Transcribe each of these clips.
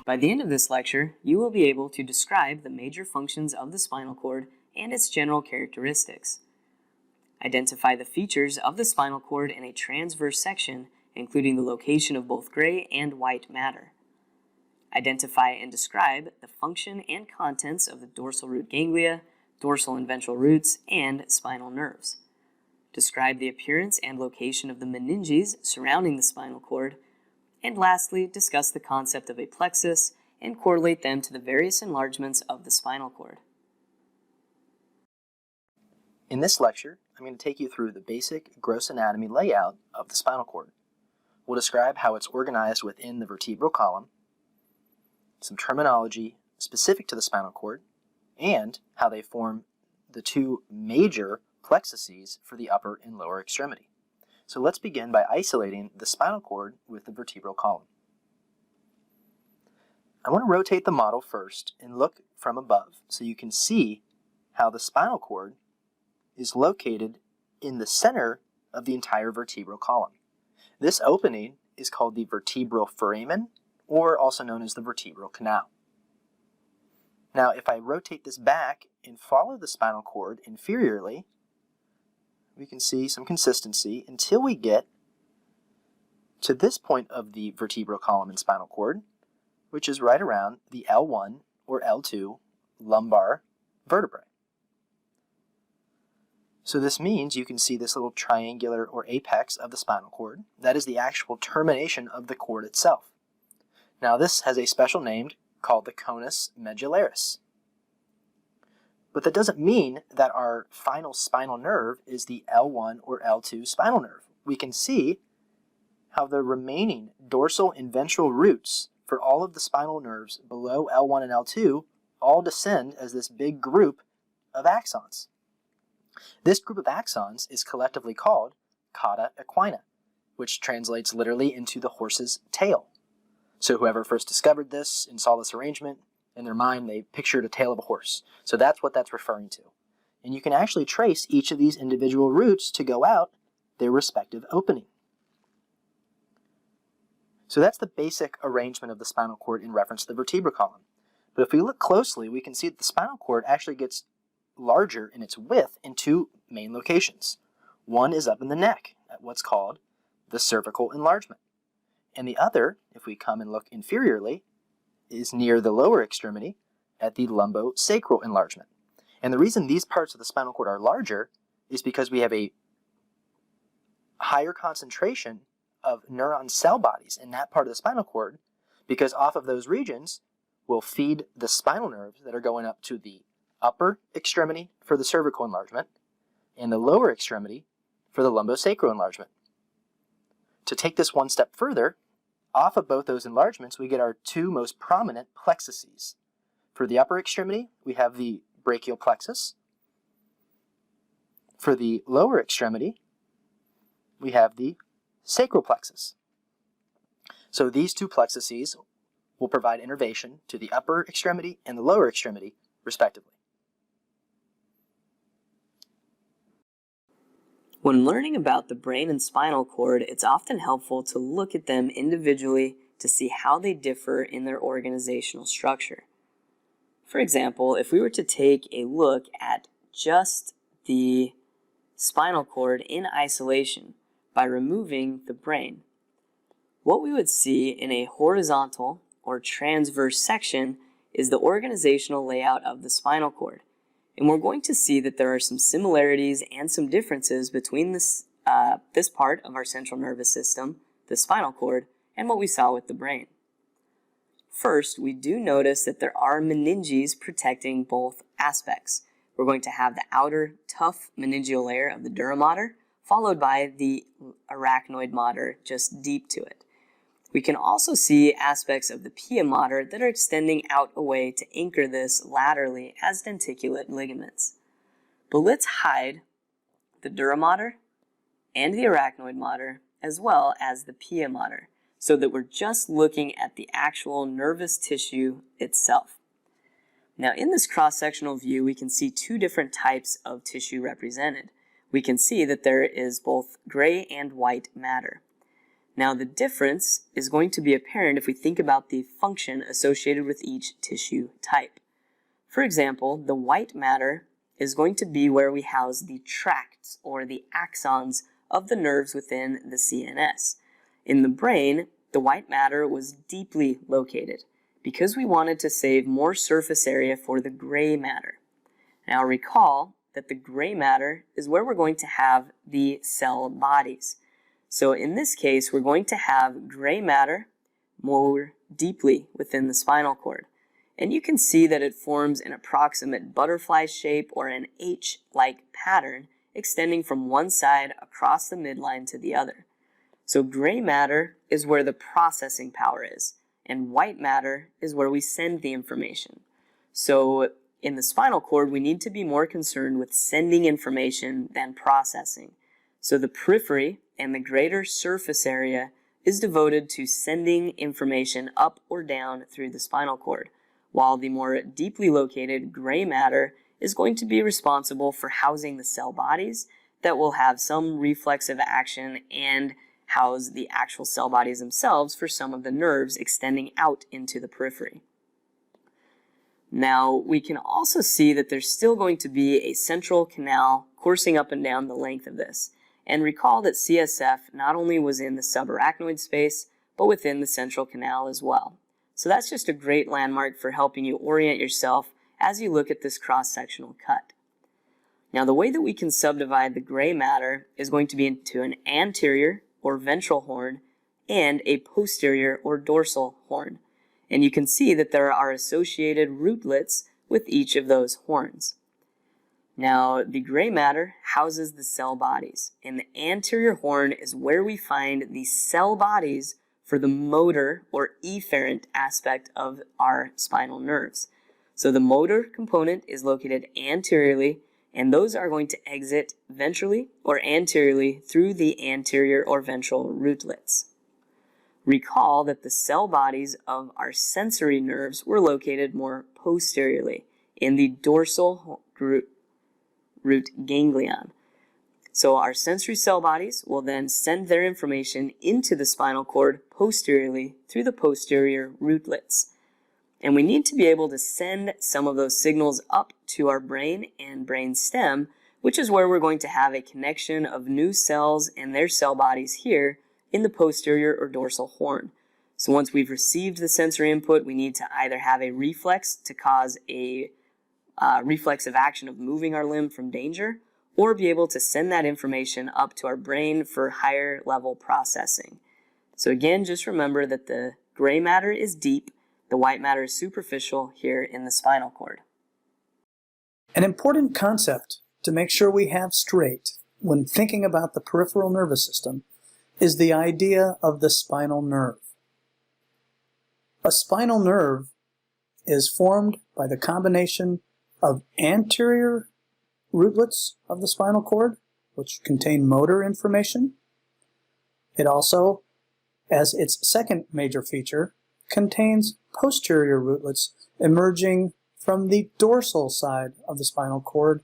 By the end of this lecture, you will be able to describe the major functions of the spinal cord and its general characteristics. Identify the features of the spinal cord in a transverse section, including the location of both gray and white matter. Identify and describe the function and contents of the dorsal root ganglia, dorsal and ventral roots, and spinal nerves. Describe the appearance and location of the meninges surrounding the spinal cord. And lastly, discuss the concept of a plexus and correlate them to the various enlargements of the spinal cord. In this lecture, I'm going to take you through the basic gross anatomy layout of the spinal cord. We'll describe how it's organized within the vertebral column, some terminology specific to the spinal cord, and how they form the two major plexuses for the upper and lower extremity. So let's begin by isolating the spinal cord with the vertebral column. I want to rotate the model first and look from above so you can see how the spinal cord is located in the center of the entire vertebral column. This opening is called the vertebral foramen, or also known as the vertebral canal. Now, if I rotate this back and follow the spinal cord inferiorly, we can see some consistency until we get to this point of the vertebral column and spinal cord, which is right around the L1 or L2 lumbar vertebrae. So this means you can see this little triangular or apex of the spinal cord. That is the actual termination of the cord itself. Now this has a special name called the conus medullaris. But that doesn't mean that our final spinal nerve is the L1 or L2 spinal nerve. We can see how the remaining dorsal and ventral roots for all of the spinal nerves below L1 and L2 all descend as this big group of axons. This group of axons is collectively called cauda equina, which translates literally into the horse's tail. So whoever first discovered this and saw this arrangement, in their mind they pictured a tail of a horse. So that's what that's referring to. And you can actually trace each of these individual roots to go out their respective opening. So that's the basic arrangement of the spinal cord in reference to the vertebral column. But if we look closely, we can see that the spinal cord actually gets larger in its width in two main locations. One is up in the neck at what's called the cervical enlargement. And the other, if we come and look inferiorly, is near the lower extremity at the lumbosacral enlargement. And the reason these parts of the spinal cord are larger is because we have a higher concentration of neuron cell bodies in that part of the spinal cord, because off of those regions will feed the spinal nerves that are going up to the upper extremity for the cervical enlargement and the lower extremity for the lumbosacral enlargement. To take this one step further, off of both those enlargements, we get our two most prominent plexuses. For the upper extremity, we have the brachial plexus. For the lower extremity, we have the sacral plexus. So these two plexuses will provide innervation to the upper extremity and the lower extremity, respectively. When learning about the brain and spinal cord, it's often helpful to look at them individually to see how they differ in their organizational structure. For example, if we were to take a look at just the spinal cord in isolation by removing the brain, what we would see in a horizontal or transverse section is the organizational layout of the spinal cord. And we're going to see that there are some similarities and some differences between this part of our central nervous system, the spinal cord, and what we saw with the brain. First, we do notice that there are meninges protecting both aspects. We're going to have the outer tough meningeal layer of the dura mater, followed by the arachnoid mater just deep to it. We can also see aspects of the pia mater that are extending out away to anchor this laterally as denticulate ligaments. But let's hide the dura mater and the arachnoid mater as well as the pia mater so that we're just looking at the actual nervous tissue itself. Now in this cross-sectional view we can see two different types of tissue represented. We can see that there is both gray and white matter. Now, the difference is going to be apparent if we think about the function associated with each tissue type. For example, the white matter is going to be where we house the tracts or the axons of the nerves within the CNS. In the brain, the white matter was deeply located because we wanted to save more surface area for the gray matter. Now recall that the gray matter is where we're going to have the cell bodies. So in this case, we're going to have gray matter more deeply within the spinal cord. And you can see that it forms an approximate butterfly shape or an H-like pattern extending from one side across the midline to the other. So gray matter is where the processing power is, and white matter is where we send the information. So in the spinal cord, we need to be more concerned with sending information than processing. So the periphery and the greater surface area is devoted to sending information up or down through the spinal cord, while the more deeply located gray matter is going to be responsible for housing the cell bodies that will have some reflexive action and house the actual cell bodies themselves for some of the nerves extending out into the periphery. Now, we can also see that there's still going to be a central canal coursing up and down the length of this. And recall that CSF not only was in the subarachnoid space, but within the central canal as well. So that's just a great landmark for helping you orient yourself as you look at this cross-sectional cut. Now, the way that we can subdivide the gray matter is going to be into an anterior or ventral horn and a posterior or dorsal horn. And you can see that there are associated rootlets with each of those horns. Now, the gray matter houses the cell bodies, and the anterior horn is where we find the cell bodies for the motor or efferent aspect of our spinal nerves. So the motor component is located anteriorly, and those are going to exit ventrally or anteriorly through the anterior or ventral rootlets. Recall that the cell bodies of our sensory nerves were located more posteriorly in the dorsal root ganglion. So our sensory cell bodies will then send their information into the spinal cord posteriorly through the posterior rootlets. And we need to be able to send some of those signals up to our brain and brain stem, which is where we're going to have a connection of new cells and their cell bodies here in the posterior or dorsal horn. So once we've received the sensory input, we need to either have a reflex to cause a reflexive action of moving our limb from danger, or be able to send that information up to our brain for higher level processing. So again, just remember that the gray matter is deep, the white matter is superficial here in the spinal cord. An important concept to make sure we have straight when thinking about the peripheral nervous system is the idea of the spinal nerve. A spinal nerve is formed by the combination of anterior rootlets of the spinal cord, which contain motor information. It also, as its second major feature, contains posterior rootlets emerging from the dorsal side of the spinal cord.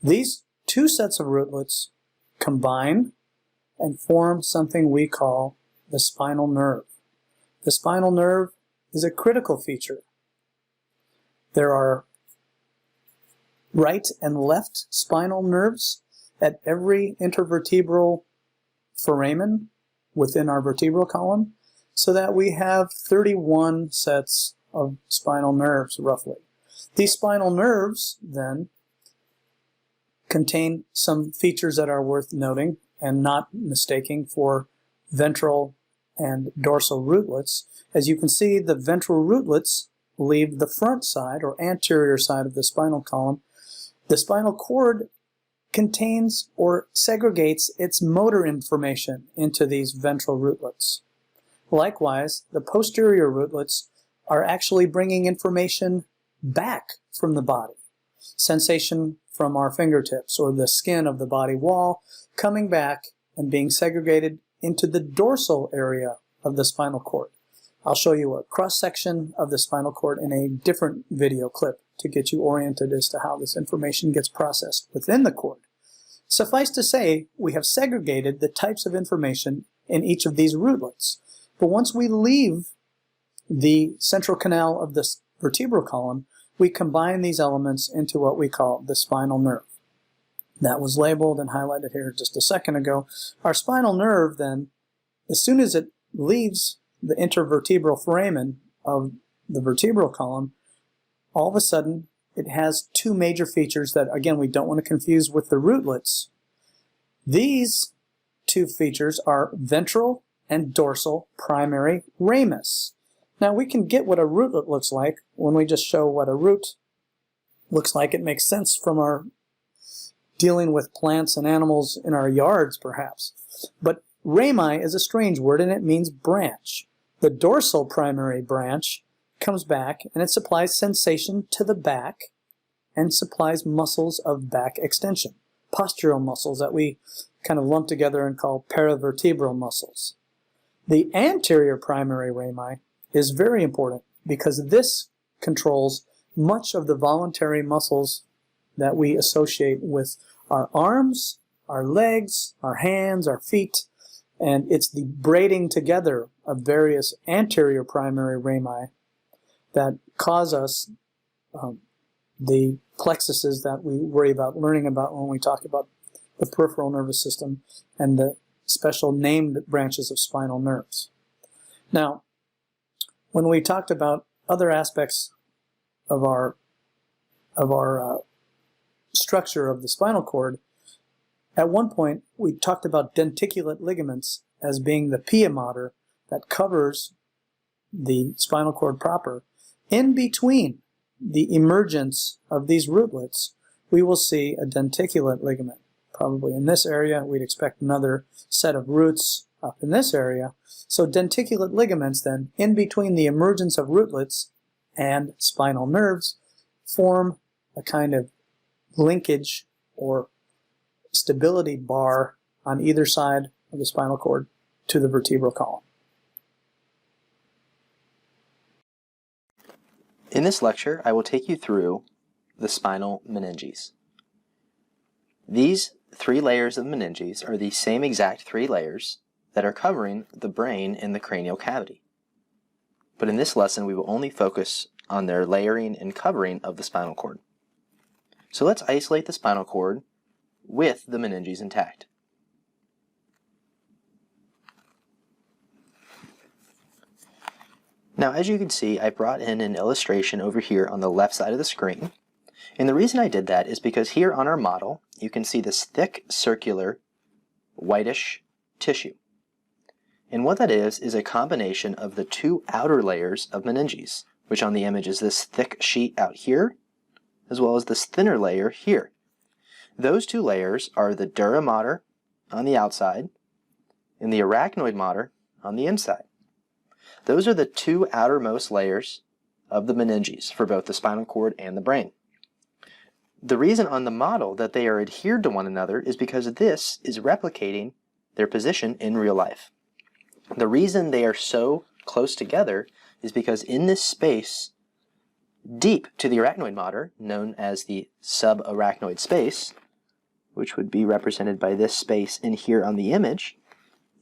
These two sets of rootlets combine and form something we call the spinal nerve. The spinal nerve is a critical feature. There are right and left spinal nerves at every intervertebral foramen within our vertebral column, so that we have 31 sets of spinal nerves, roughly. These spinal nerves, then, contain some features that are worth noting and not mistaking for ventral and dorsal rootlets. As you can see, the ventral rootlets leave the front side or anterior side of the spinal column. The spinal cord contains or segregates its motor information into these ventral rootlets. Likewise, the posterior rootlets are actually bringing information back from the body. Sensation from our fingertips or the skin of the body wall coming back and being segregated into the dorsal area of the spinal cord. I'll show you a cross-section of the spinal cord in a different video clip to get you oriented as to how this information gets processed within the cord. Suffice to say, we have segregated the types of information in each of these rootlets. But once we leave the central canal of the vertebral column, we combine these elements into what we call the spinal nerve. That was labeled and highlighted here just a second ago. Our spinal nerve then, as soon as it leaves the intervertebral foramen of the vertebral column, all of a sudden it has two major features that, again, we don't want to confuse with the rootlets. These two features are ventral and dorsal primary ramus. Now we can get what a rootlet looks like when we just show what a root looks like. It makes sense from our dealing with plants and animals in our yards, perhaps. But rami is a strange word, and it means branch. The dorsal primary branch comes back, and it supplies sensation to the back and supplies muscles of back extension, postural muscles that we kind of lump together and call paravertebral muscles. The anterior primary rami is very important because this controls much of the voluntary muscles that we associate with our arms, our legs, our hands, our feet, and it's the braiding together of various anterior primary rami that cause us the plexuses that we worry about learning about when we talk about the peripheral nervous system and the special named branches of spinal nerves. Now, when we talked about other aspects of our structure of the spinal cord, at one point we talked about denticulate ligaments as being the pia mater that covers the spinal cord proper. In between the emergence of these rootlets, we will see a denticulate ligament. Probably in this area, we'd expect another set of roots up in this area. So denticulate ligaments then, in between the emergence of rootlets and spinal nerves, form a kind of linkage or stability bar on either side of the spinal cord to the vertebral column. In this lecture, I will take you through the spinal meninges. These three layers of meninges are the same exact three layers that are covering the brain in the cranial cavity. But in this lesson, we will only focus on their layering and covering of the spinal cord. So let's isolate the spinal cord with the meninges intact. Now, as you can see, I brought in an illustration over here on the left side of the screen. And the reason I did that is because here on our model, you can see this thick, circular, whitish tissue. And what that is a combination of the two outer layers of meninges, which on the image is this thick sheet out here, as well as this thinner layer here. Those two layers are the dura mater on the outside and the arachnoid mater on the inside. Those are the two outermost layers of the meninges for both the spinal cord and the brain. The reason on the model that they are adhered to one another is because this is replicating their position in real life. The reason they are so close together is because in this space, deep to the arachnoid mater, known as the subarachnoid space, which would be represented by this space in here on the image,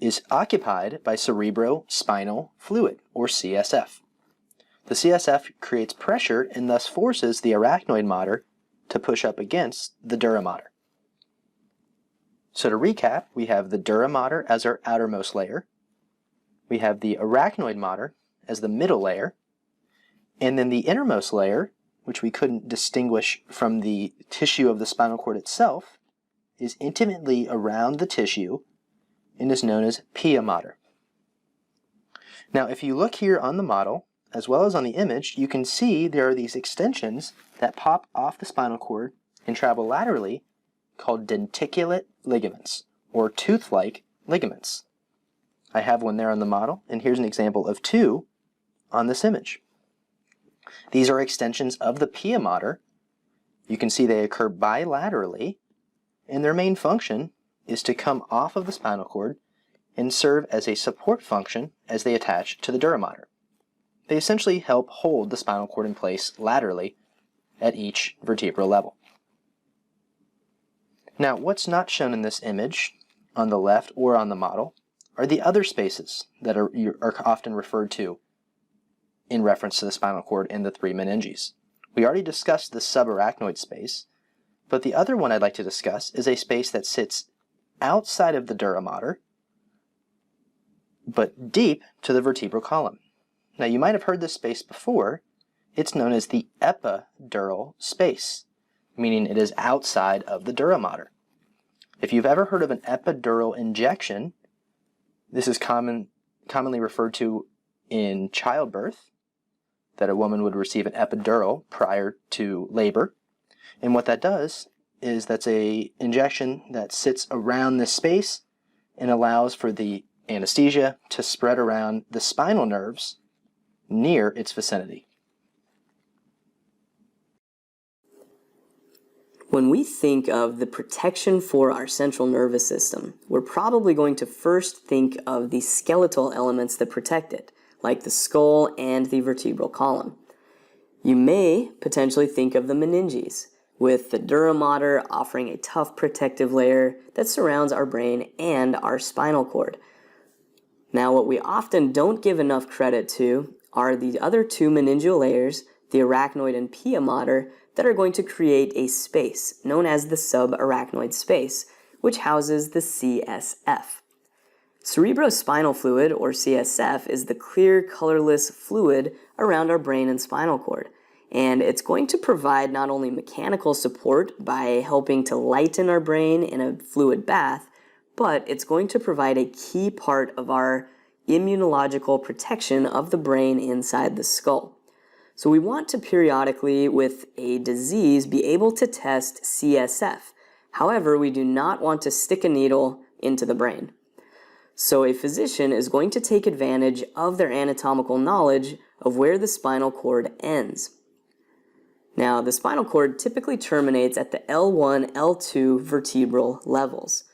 is occupied by cerebrospinal fluid, or CSF. The CSF creates pressure and thus forces the arachnoid mater to push up against the dura mater. So to recap, we have the dura mater as our outermost layer, we have the arachnoid mater as the middle layer, and then the innermost layer, which we couldn't distinguish from the tissue of the spinal cord itself, is intimately around the tissue and is known as pia mater. Now, if you look here on the model, as well as on the image, you can see there are these extensions that pop off the spinal cord and travel laterally called denticulate ligaments, or tooth-like ligaments. I have one there on the model, and here's an example of two on this image. These are extensions of the pia mater. You can see they occur bilaterally, and their main function is to come off of the spinal cord and serve as a support function as they attach to the dura mater. They essentially help hold the spinal cord in place laterally at each vertebral level. Now, what's not shown in this image on the left or on the model are the other spaces that are often referred to in reference to the spinal cord in the three meninges. We already discussed the subarachnoid space, but the other one I'd like to discuss is a space that sits outside of the dura mater, but deep to the vertebral column. Now you might have heard this space before. It's known as the epidural space, meaning it is outside of the dura mater. If you've ever heard of an epidural injection, this is commonly referred to in childbirth, that a woman would receive an epidural prior to labor. And what that does is that's a injection that sits around this space and allows for the anesthesia to spread around the spinal nerves near its vicinity. When we think of the protection for our central nervous system, we're probably going to first think of the skeletal elements that protect it, like the skull and the vertebral column. You may potentially think of the meninges, with the dura mater offering a tough protective layer that surrounds our brain and our spinal cord. Now, what we often don't give enough credit to are the other two meningeal layers, the arachnoid and pia mater, that are going to create a space known as the subarachnoid space, which houses the CSF. Cerebrospinal fluid, or CSF, is the clear, colorless fluid around our brain and spinal cord. And it's going to provide not only mechanical support by helping to lighten our brain in a fluid bath, but it's going to provide a key part of our immunological protection of the brain inside the skull. So we want to periodically, with a disease, be able to test CSF. However, we do not want to stick a needle into the brain. So a physician is going to take advantage of their anatomical knowledge of where the spinal cord ends. Now, the spinal cord typically terminates at the L1, L2 vertebral levels.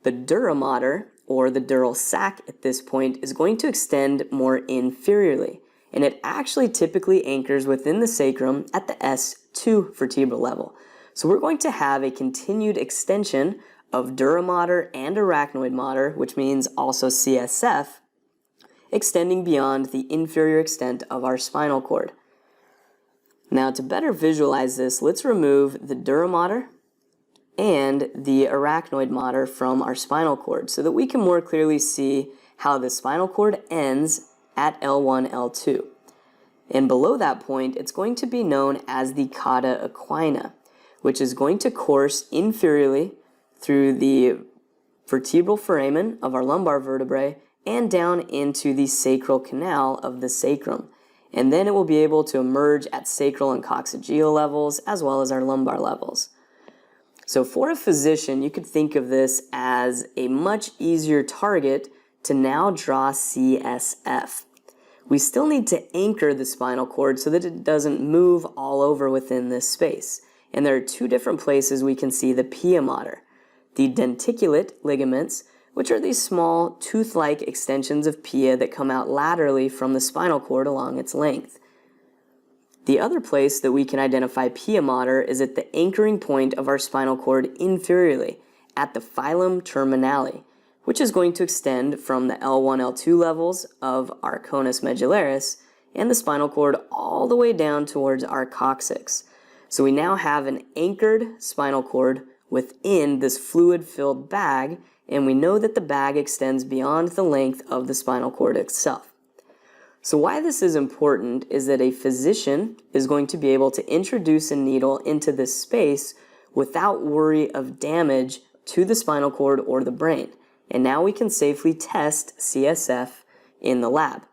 The dura mater, or the dural sac at this point, is going to extend more inferiorly, and it actually typically anchors within the sacrum at the S2 vertebral level. So we're going to have a continued extension of dura mater and arachnoid mater, which means also CSF, extending beyond the inferior extent of our spinal cord. Now, to better visualize this, let's remove the dura mater and the arachnoid mater from our spinal cord so that we can more clearly see how the spinal cord ends at L1, L2. And below that point, it's going to be known as the cauda equina, which is going to course inferiorly through the vertebral foramen of our lumbar vertebrae and down into the sacral canal of the sacrum. And then it will be able to emerge at sacral and coccygeal levels as well as our lumbar levels. So for a physician, you could think of this as a much easier target to now draw CSF. We still need to anchor the spinal cord so that it doesn't move all over within this space. And there are two different places we can see the pia mater. The denticulate ligaments, which are these small tooth-like extensions of pia that come out laterally from the spinal cord along its length. The other place that we can identify pia mater is at the anchoring point of our spinal cord inferiorly, at the filum terminale, which is going to extend from the L1, L2 levels of our conus medullaris and the spinal cord all the way down towards our coccyx. So we now have an anchored spinal cord within this fluid-filled bag, and we know that the bag extends beyond the length of the spinal cord itself. So why this is important is that a physician is going to be able to introduce a needle into this space without worry of damage to the spinal cord or the brain. And now we can safely test CSF in the lab.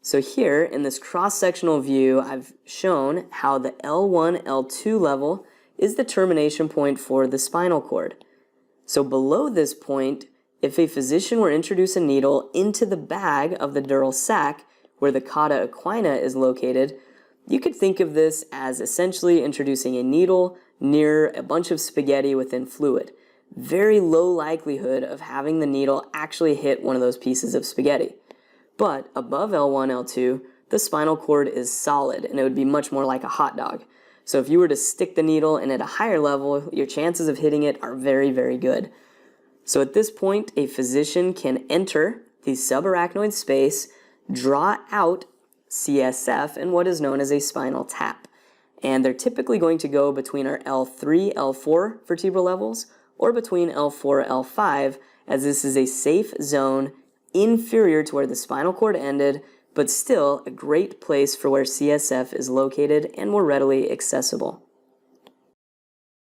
So here in this cross-sectional view, I've shown how the L1, L2 level is the termination point for the spinal cord. So below this point, if a physician were to introduce a needle into the bag of the dural sac, where the cauda equina is located, you could think of this as essentially introducing a needle near a bunch of spaghetti within fluid. Very low likelihood of having the needle actually hit one of those pieces of spaghetti. But above L1, L2, the spinal cord is solid, and it would be much more like a hot dog. So if you were to stick the needle in at a higher level, your chances of hitting it are very, very good. So at this point, a physician can enter the subarachnoid space, draw out CSF in what is known as a spinal tap. And they're typically going to go between our L3, L4 vertebral levels, or between L4, L5, as this is a safe zone inferior to where the spinal cord ended, but still a great place for where CSF is located and more readily accessible.